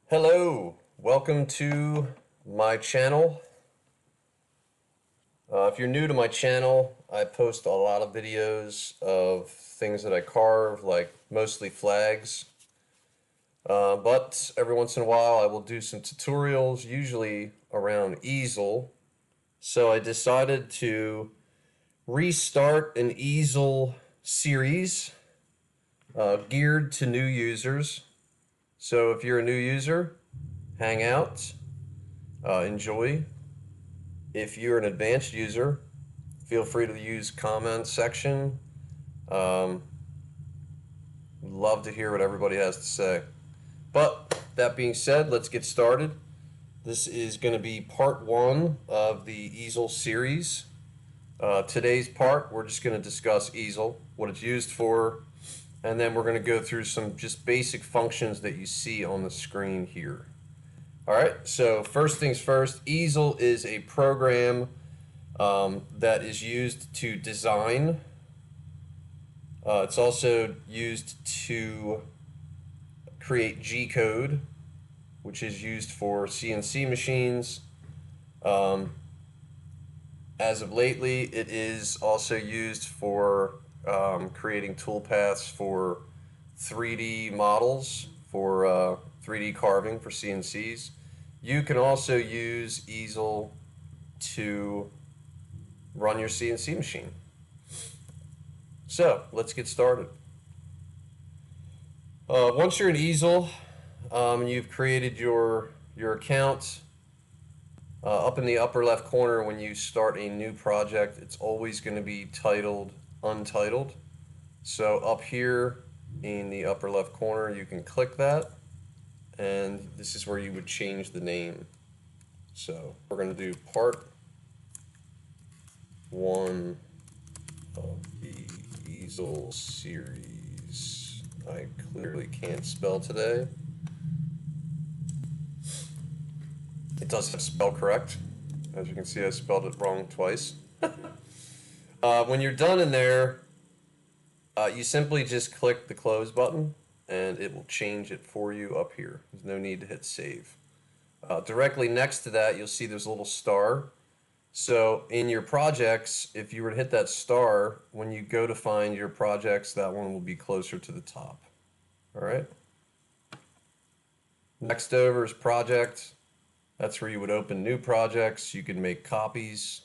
Hello, welcome to my channel. If you're new to my channel, I post a lot of videos of things that I carve, like mostly flags. But every once in a while I will do some tutorials, usually around easel. So I decided to restart an easel series geared to new users. So if you're a new user, hang out, enjoy. If you're an advanced user, feel free to use comment section. Um, Love to hear what everybody has to say. But that being said, let's get started. This is going to be part one of the easel series. Today's part, we're just going to discuss easel, what it's used for, and then we're going to go through some just basic functions that you see on the screen here. All right, so first things first, easel is a program that is used to design. It's also used to create G code, which is used for CNC machines. As of lately, it is also used for creating toolpaths for 3D models, for 3D carving for CNCs. You can also use easel to run your CNC machine. So let's get started. Once you're an easel, and you've created your account, up in the upper left corner when you start a new project, it's always going to be titled Untitled. So up here in the upper left corner, you can click that, and this is where you would change the name. So we're going to do part one of the easel series. I clearly can't spell today. It does have spell correct. As you can see, I spelled it wrong twice. When you're done in there, you simply just click the close button and it will change it for you up here. There's no need to hit save. Directly next to that, you'll see there's a little star. So in your projects, if you were to hit that star, when you go to find your projects, that one will be closer to the top. All right. Next over is project. That's where you would open new projects. You can make copies.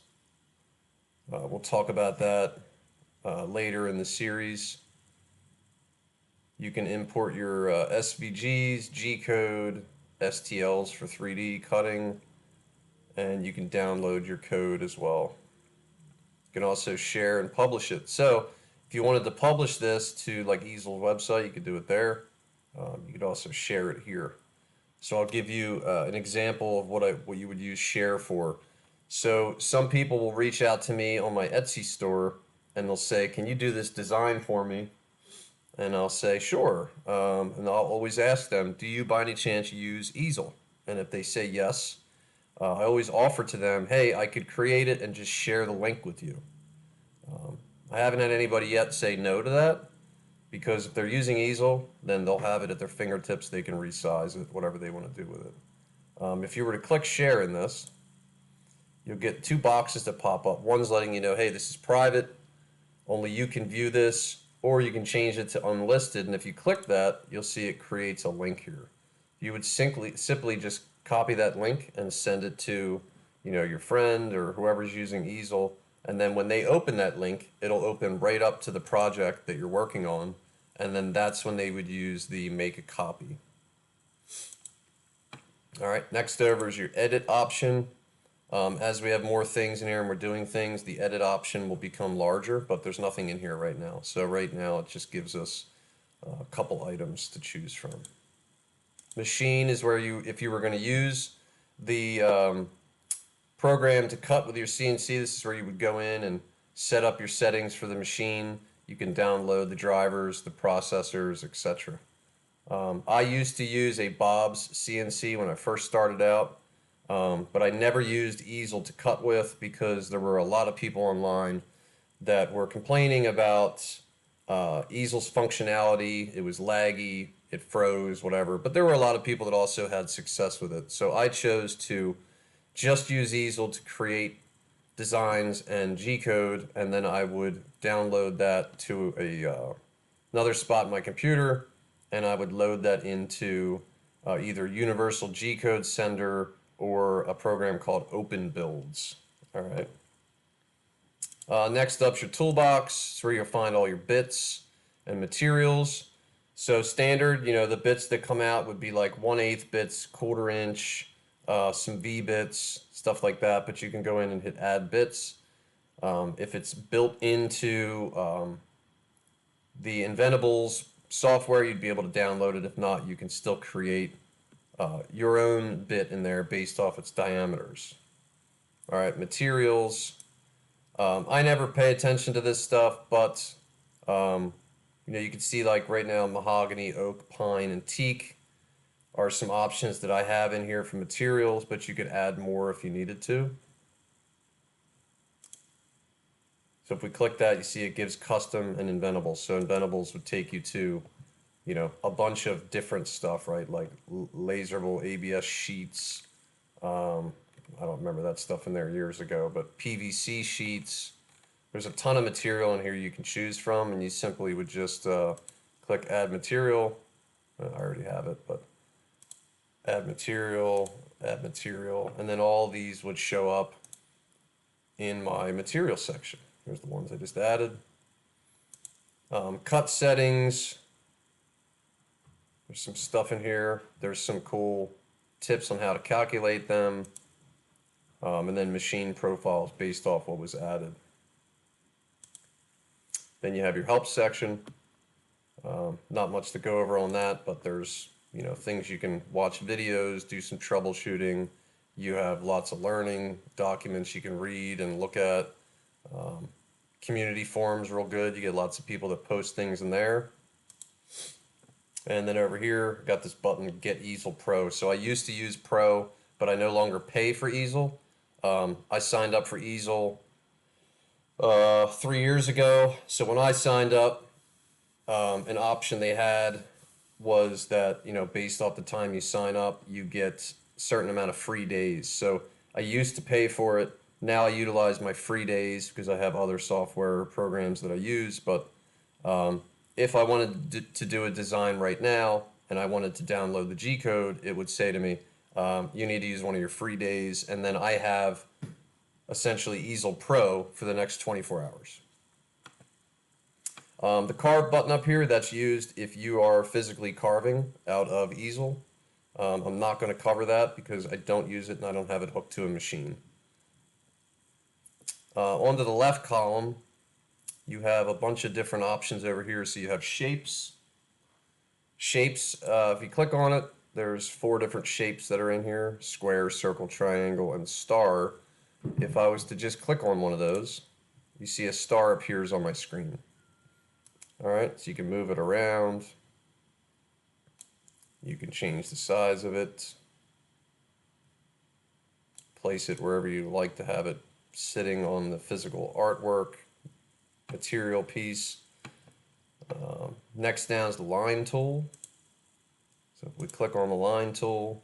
We'll talk about that later in the series. You can import your SVGs, G-code, STLs for 3D cutting, and you can download your code as well. You can also share and publish it. So if you wanted to publish this to like Easel's website, you could do it there. You could also share it here. So I'll give you an example of what you would use share for. So some people will reach out to me on my Etsy store and they'll say, "Can you do this design for me?" And I'll say, "Sure." And I'll always ask them, "Do you by any chance use easel?" And if they say yes, I always offer to them, "Hey, I could create it and just share the link with you." I haven't had anybody yet say no to that, because if they're using easel, then they'll have it at their fingertips. They can resize it, whatever they want to do with it. If you were to click share in this, you'll get two boxes that pop up. One's letting you know, hey, this is private, only you can view this, or you can change it to unlisted, and if you click that, you'll see it creates a link here. You would simply just copy that link and send it to your friend or whoever's using easel, and then when they open that link, it'll open right up to the project that you're working on, and then that's when they would use the make a copy. All right, next over is your edit option. As we have more things in here and we're doing things, the edit option will become larger, but there's nothing in here right now. So right now it just gives us a couple items to choose from. Machine is where if you were going to use the program to cut with your CNC, this is where you would go in and set up your settings for the machine. You can download the drivers, the processors, etc. I used to use a Bob's CNC when I first started out, but I never used easel to cut with because there were a lot of people online that were complaining about easel's functionality. It was laggy. it froze, whatever. But there were a lot of people that also had success with it. So I chose to just use Easel to create designs and G-code, and then I would download that to another spot in my computer, and I would load that into either Universal G-code sender or a program called Open Builds. All right. Next up's your toolbox. It's where you'll find all your bits and materials. So standard, the bits that come out would be like 1/8 bits, 1/4 inch, some V bits, stuff like that. But you can go in and hit add bits. If it's built into the Inventables software, you'd be able to download it. If not, you can still create your own bit in there based off its diameters. All right, materials. I never pay attention to this stuff, but you can see like right now mahogany, oak, pine, and teak are some options that I have in here for materials, but you could add more if you needed to. So if we click that, you see it gives custom and inventables. So inventables would take you to, a bunch of different stuff, right? Like laserable ABS sheets. I don't remember that stuff in there years ago, but PVC sheets. There's a ton of material in here you can choose from, and you simply would just click add material. I already have it, but add material, and then all these would show up in my material section. Here's the ones I just added. Cut settings. There's some stuff in here. There's some cool tips on how to calculate them. And then machine profiles based off what was added. Then you have your help section. Not much to go over on that, but there's things you can watch videos, do some troubleshooting. You have lots of learning documents you can read and look at. Community forums real good. You get lots of people that post things in there. And then over here, got this button, Get Easel Pro. So I used to use Pro, but I no longer pay for Easel. I signed up for Easel 3 years ago. So when I signed up, an option they had was that, based off the time you sign up, you get a certain amount of free days. So I used to pay for it. Now I utilize my free days because I have other software programs that I use. But if I wanted to do a design right now and I wanted to download the G code, it would say to me, you need to use one of your free days, and then I have essentially Easel Pro for the next 24 hours. The carve button up here, that's used if you are physically carving out of Easel. I'm not going to cover that because I don't use it and I don't have it hooked to a machine. Onto the left column, you have a bunch of different options over here. So you have shapes. Shapes, if you click on it, there's 4 different shapes that are in here: square, circle, triangle, and star. If I was to just click on one of those, you see a star appears on my screen. All right, so you can move it around. You can change the size of it. Place it wherever you like to have it sitting on the physical artwork, material piece. Next down is the line tool. So if we click on the line tool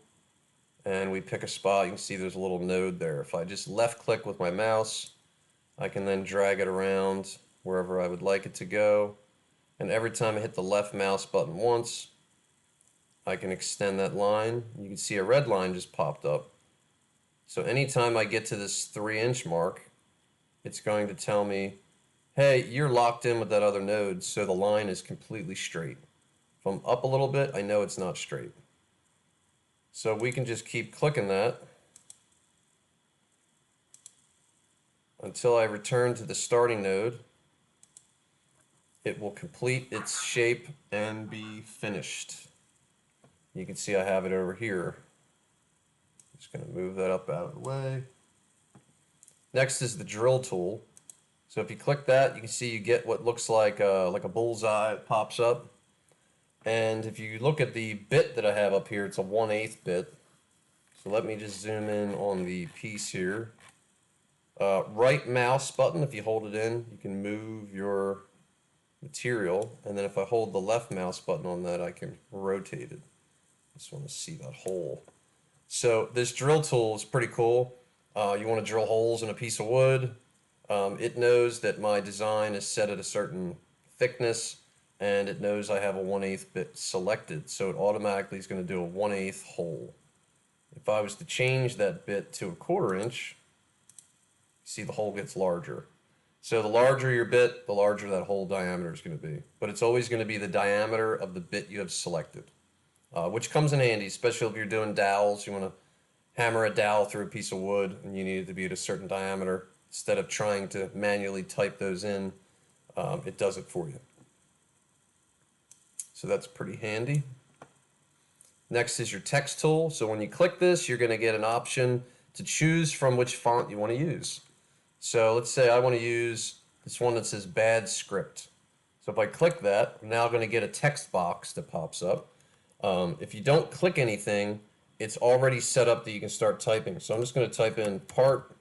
and we pick a spot, you can see there's a little node there. If I just left click with my mouse, I can then drag it around wherever I would like it to go. And every time I hit the left mouse button once, I can extend that line. You can see a red line just popped up. So anytime I get to this 3-inch mark, it's going to tell me, hey, you're locked in with that other node, so the line is completely straight. If I'm up a little bit, I know it's not straight. So we can just keep clicking that until I return to the starting node. It will complete its shape and be finished. You can see I have it over here. Just going to move that up out of the way. Next is the drill tool. So if you click that, you can see you get what looks like a bullseye. It pops up. And if you look at the bit that I have up here, it's a 1/8 bit. So let me just zoom in on the piece here. Right mouse button, if you hold it in, you can move your material, and then if I hold the left mouse button on that, I can rotate it. Just want to see that hole. So this drill tool is pretty cool. You want to drill holes in a piece of wood. It knows that my design is set at a certain thickness, and it knows I have a 1/8 bit selected, so it automatically is going to do a 1/8 hole. If I was to change that bit to a 1/4 inch, see the hole gets larger. So the larger your bit, the larger that hole diameter is going to be. But it's always going to be the diameter of the bit you have selected, which comes in handy, especially if you're doing dowels. You want to hammer a dowel through a piece of wood and you need it to be at a certain diameter. Instead of trying to manually type those in, it does it for you. So that's pretty handy. Next is your text tool. So when you click this, you're going to get an option to choose from which font you want to use. So let's say I want to use this one that says bad script. So if I click that, I'm now going to get a text box that pops up. If you don't click anything, it's already set up that you can start typing. So I'm just going to type in part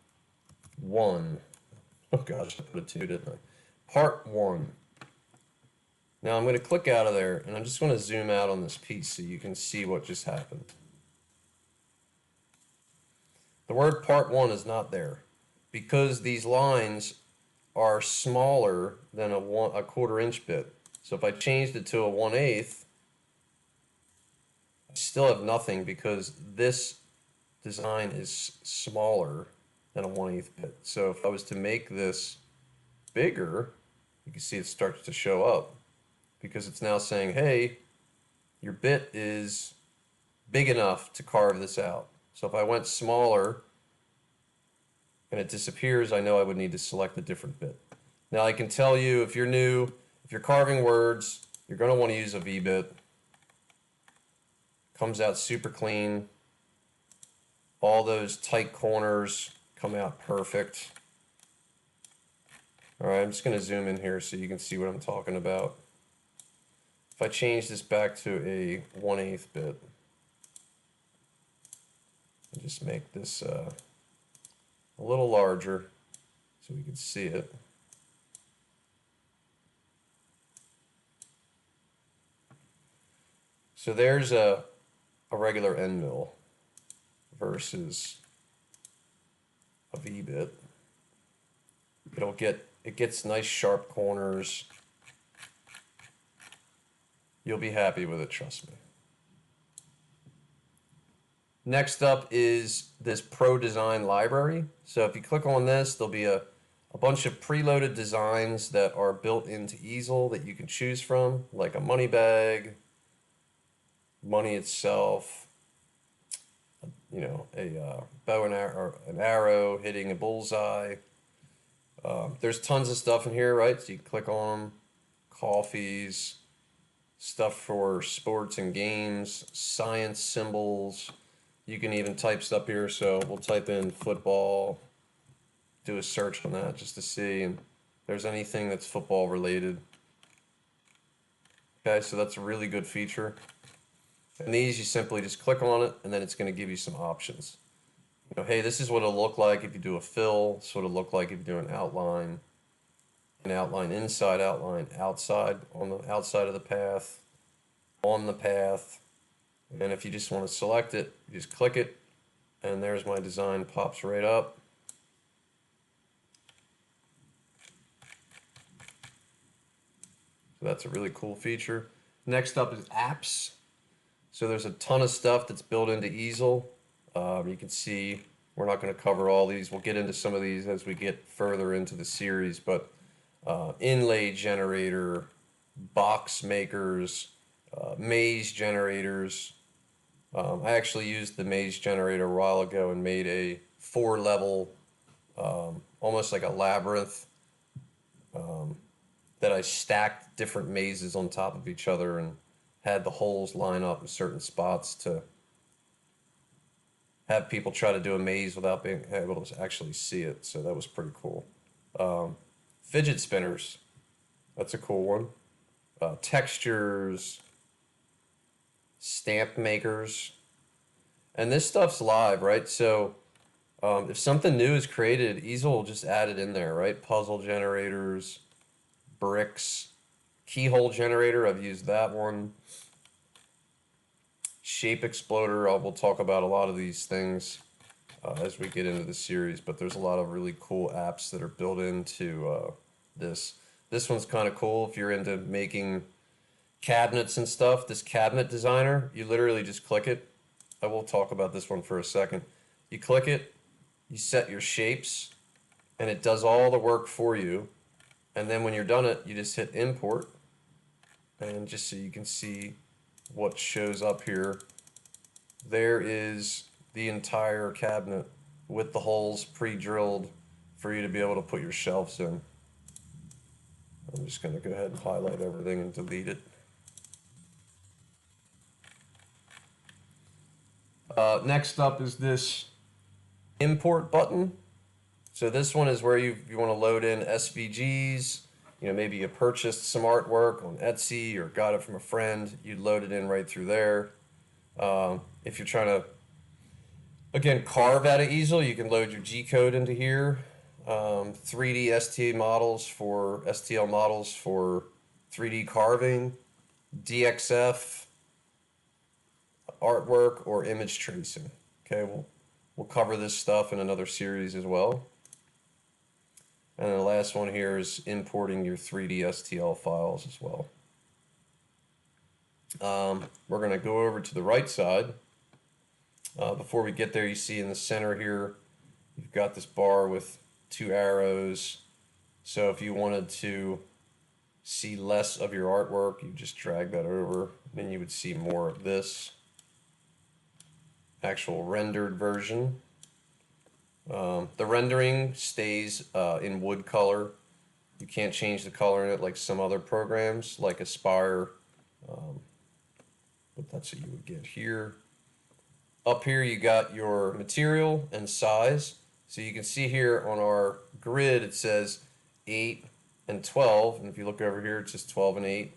1. Oh gosh, I put a 2, didn't I? Part 1. Now I'm going to click out of there, and I'm just going to zoom out on this piece so you can see what just happened. The word part 1 is not there because these lines are smaller than a 1/4 inch bit. So if I changed it to a 1/8, I still have nothing because this design is smaller than a 1/8 bit. So if I was to make this bigger, you can see it starts to show up because it's now saying, hey, your bit is big enough to carve this out. So if I went smaller and it disappears, I know I would need to select a different bit. Now I can tell you, if you're new, if you're carving words, you're going to want to use a V-bit. Comes out super clean. All those tight corners come out perfect. All right, I'm just going to zoom in here so you can see what I'm talking about. If I change this back to a 1/8 bit, and just make this a little larger so we can see it. So there's a regular end mill versus a V-bit. It gets nice sharp corners. You'll be happy with it, trust me. Next up is this Pro Design library. So if you click on this, there'll be a bunch of preloaded designs that are built into Easel that you can choose from, like a money bag, money itself, you know, a bow and arrow, or an arrow hitting a bullseye. There's tons of stuff in here, right? So you click on them, coffees, stuff for sports and games, science symbols. You can even type stuff here, so we'll type in football, do a search on that just to see if there's anything that's football related. Okay, so that's a really good feature. And these, you simply just click on it, and then it's going to give you some options. You know, hey, this is what it'll look like if you do a fill. This is what it'll look like if you do an outline inside, outline outside, on the outside of the path, on the path. And if you just want to select it, you just click it, and there's my design, pops right up. So that's a really cool feature. Next up is apps. So there's a ton of stuff that's built into Easel. You can see we're not going to cover all these. We'll get into some of these as we get further into the series, but inlay generator, box makers, maze generators. I actually used the maze generator a while ago and made a 4-level, almost like a labyrinth, that I stacked different mazes on top of each other and had the holes line up in certain spots to have people try to do a maze without being able to actually see it. So that was pretty cool. Fidget spinners, that's a cool one. Textures, stamp makers, and this stuff's live, right? So if something new is created, Easel will just add it in there, right? Puzzle generators, bricks, Keyhole generator, I've used that one. Shape exploder, we'll talk about a lot of these things as we get into the series, but there's a lot of really cool apps that are built into this. This one's kind of cool if you're into making cabinets and stuff. This cabinet designer, you literally just click it. I will talk about this one for a second. You click it, you set your shapes, and it does all the work for you. And then when you're done it, you just hit import. And just so you can see what shows up here, there is the entire cabinet with the holes pre-drilled for you to be able to put your shelves in. I'm just going to go ahead and highlight everything and delete it. Next up is this import button. So this one is where you want to load in SVGs. You know, maybe you purchased some artwork on Etsy or got it from a friend. You'd load it in right through there. If you're trying to, again, carve out of Easel, you can load your G code into here. 3D STL models for 3D carving, DXF, artwork, or image tracing. Okay, we'll cover this stuff in another series as well. And then the last one here is importing your 3D STL files as well. We're going to go over to the right side. Before we get there, you see in the center here, you've got this bar with 2 arrows. So if you wanted to see less of your artwork, you just drag that over, then you would see more of this actual rendered version. The rendering stays in wood color. You can't change the color in it like some other programs, like Aspire, but that's what you would get here. Up here you got your material and size. So you can see here on our grid it says 8 and 12, and if you look over here it says 12 and 8,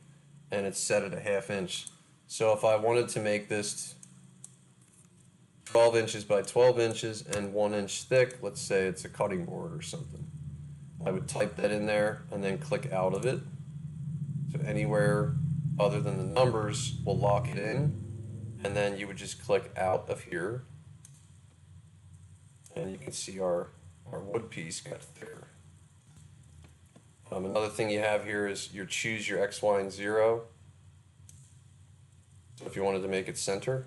and it's set at a 1/2 inch. So if I wanted to make this 12 inches by 12 inches and 1 inch thick, let's say it's a cutting board or something, I would type that in there and then click out of it. So anywhere other than the numbers will lock it in, and then you would just click out of here, and you can see our wood piece got thicker. Another thing you have here is your choose your X, Y, and 0. So if you wanted to make it center.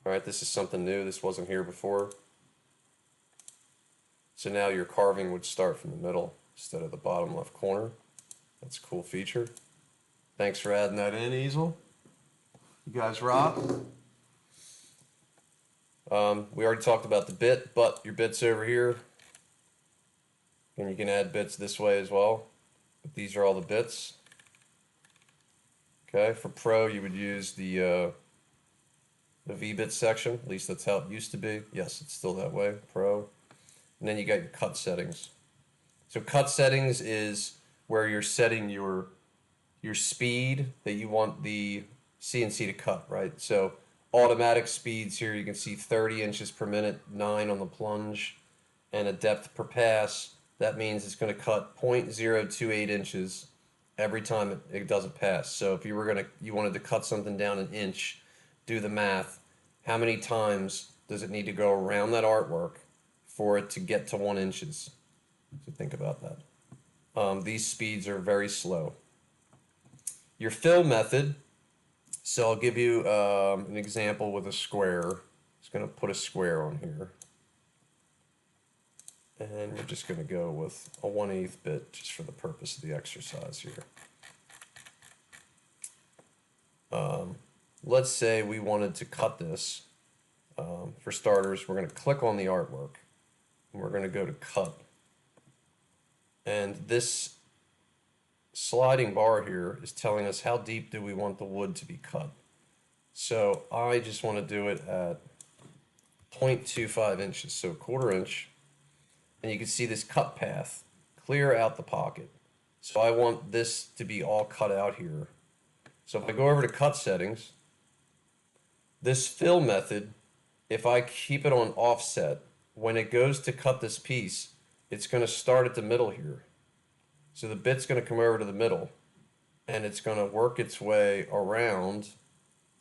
Alright, this is something new. This wasn't here before. So now your carving would start from the middle instead of the bottom left corner. That's a cool feature. Thanks for adding that in, Easel. You guys rock. We already talked about the bit, but your bit's over here. And you can add bits this way as well. But these are all the bits. Okay, for Pro you would use the V-bit section. At least that's how it used to be. Yes, it's still that way, Pro. And then you got your cut settings. So cut settings is where you're setting your speed that you want the CNC to cut, right? So automatic speeds here, you can see 30 inches per minute, 9 on the plunge, and a depth per pass. That means it's going to cut 0.028 inches every time it does a pass. So if you wanted to cut something down an inch, do the math. How many times does it need to go around that artwork for it to get to 1 inches? So think about that. These speeds are very slow. Your fill method. So I'll give you an example with a square. Just going to put a square on here. And we're just going to go with a 1/8 bit just for the purpose of the exercise here. Let's say we wanted to cut this. For starters, we're going to click on the artwork. And we're going to go to cut. And this sliding bar here is telling us how deep do we want the wood to be cut. So I just want to do it at 0.25 inches, so 1/4 inch. And you can see this cut path clear out the pocket. So I want this to be all cut out here. So if I go over to cut settings, this fill method, if I keep it on offset, when it goes to cut this piece, it's going to start at the middle here. So the bit's going to come over to the middle. and it's going to work its way around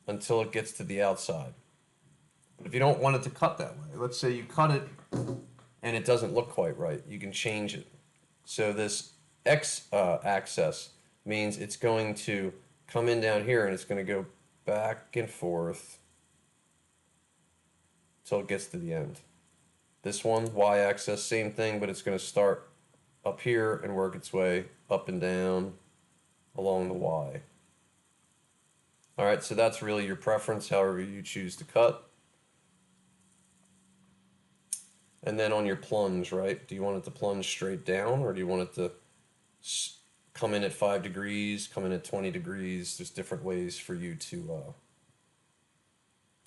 until it gets to the outside. But if you don't want it to cut that way, let's say you cut it and it doesn't look quite right, you can change it. So this X axis means it's going to come in down here and it's going to go back and forth until it gets to the end. This one, Y axis, same thing, but it's going to start up here and work its way up and down along the Y. All right, so that's really your preference, however you choose to cut. And then on your plunge, right? Do you want it to plunge straight down, or do you want it to come in at 5 degrees, come in at 20 degrees? There's different ways for you to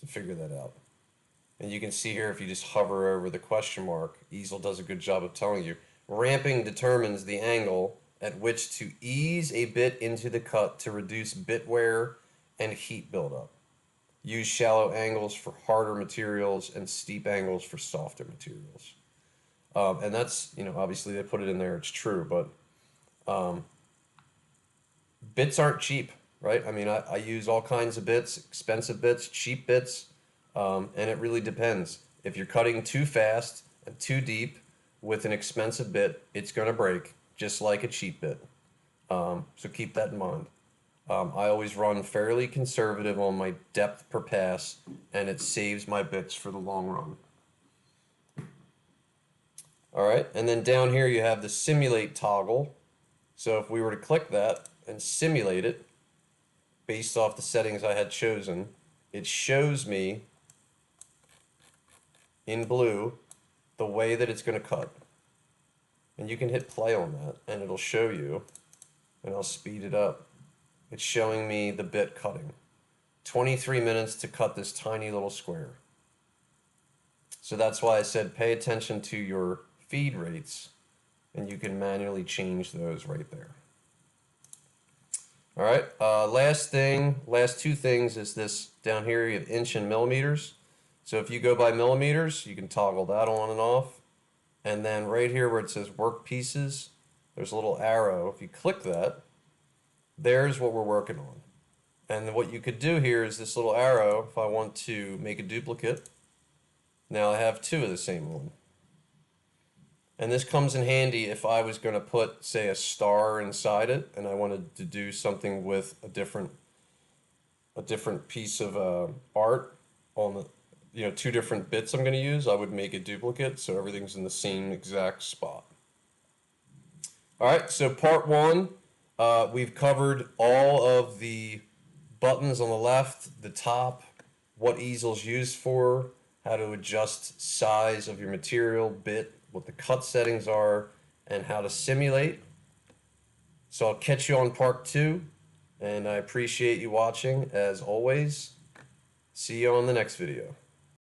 figure that out. And you can see here, if you just hover over the question mark, Easel does a good job of telling you. Ramping determines the angle at which to ease a bit into the cut to reduce bit wear and heat buildup. Use shallow angles for harder materials and steep angles for softer materials. And that's, obviously they put it in there, it's true, but bits aren't cheap, right? I mean, I use all kinds of bits, expensive bits, cheap bits, and it really depends. If you're cutting too fast and too deep with an expensive bit, it's going to break, just like a cheap bit. So keep that in mind. I always run fairly conservative on my depth per pass, and it saves my bits for the long run. All right, and then down here you have the simulate toggle. So if we were to click that and simulate it, based off the settings I had chosen, it shows me in blue the way that it's going to cut. And you can hit play on that, and it'll show you, and I'll speed it up. It's showing me the bit cutting. 23 minutes to cut this tiny little square. So that's why I said pay attention to your feed rates, and you can manually change those right there. All right, last two things is this down here, you have inch and millimeters. So if you go by millimeters, you can toggle that on and off. And then right here where it says work pieces, there's a little arrow. If you click that, there's what we're working on. And what you could do here is this little arrow, if I want to make a duplicate, now I have two of the same one. And this comes in handy if I was going to put, say, a star inside it, and I wanted to do something with a different piece of art on the, two different bits I'm going to use. I would make a duplicate so everything's in the same exact spot. All right, so part one. We've covered all of the buttons on the left, the top, what Easel's used for, how to adjust size of your material, bit, what the cut settings are, and how to simulate. So I'll catch you on part two, and I appreciate you watching as always. See you on the next video.